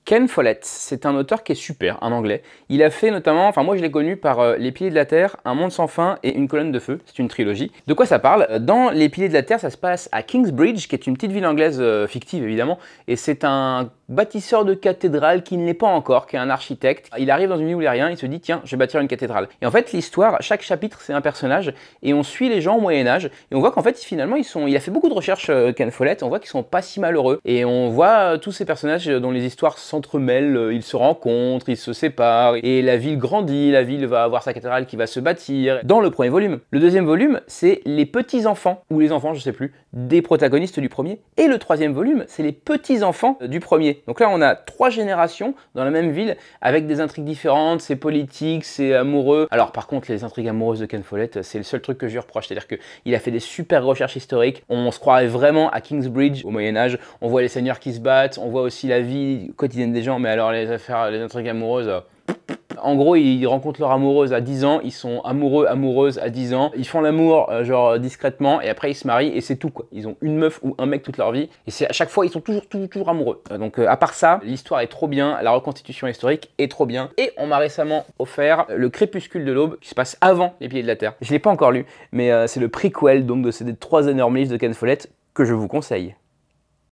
Ken Follett, c'est un auteur qui est super, un anglais. Il a fait notamment, enfin moi je l'ai connu par Les Piliers de la Terre, Un Monde sans fin et Une colonne de feu. C'est une trilogie. De quoi ça parle? Dans Les Piliers de la Terre, ça se passe à Kingsbridge, qui est une petite ville anglaise fictive évidemment, et c'est un bâtisseur de cathédrale qui ne l'est pas encore, qui est un architecte. Il arrive dans une ville où il n'y a rien, il se dit tiens, je vais bâtir une cathédrale. Et en fait l'histoire, chaque chapitre c'est un personnage, et on suit les gens au Moyen-Âge, et on voit qu'en fait finalement il a fait beaucoup de recherches, Ken Follett, on voit qu'ils sont pas si malheureux, et on voit tous ces personnages dont les histoires s'entremêlent, ils se rencontrent, ils se séparent, et la ville grandit, la ville va avoir sa cathédrale qui va se bâtir, dans le premier volume. Le deuxième volume, c'est les petits-enfants, ou les enfants, je sais plus, des protagonistes du premier, et le troisième volume, c'est les petits-enfants du premier. Donc là, on a 3 générations dans la même ville, avec des intrigues différentes, c'est politique, c'est amoureux. Alors par contre, les intrigues amoureuses de Ken Follett, c'est le seul truc que je lui reproche, c'est-à-dire qu'il a fait des super recherches historiques, on se croirait vraiment à Kingsbridge au Moyen-Âge, on voit les seigneurs qui se battent, on voit aussi la vie quotidienne des gens, mais alors les affaires, les intrigues amoureuses... En gros, ils rencontrent leur amoureuse à 10 ans, ils sont amoureux, amoureuses à 10 ans, ils font l'amour genre discrètement et après ils se marient et c'est tout quoi. Ils ont une meuf ou un mec toute leur vie et c'est à chaque fois ils sont toujours amoureux. Donc à part ça, l'histoire est trop bien, la reconstitution historique est trop bien et on m'a récemment offert Le Crépuscule de l'Aube qui se passe avant Les Piliers de la Terre. Je l'ai pas encore lu, mais c'est le prequel donc de ces 3 énormes livres de Ken Follett que je vous conseille.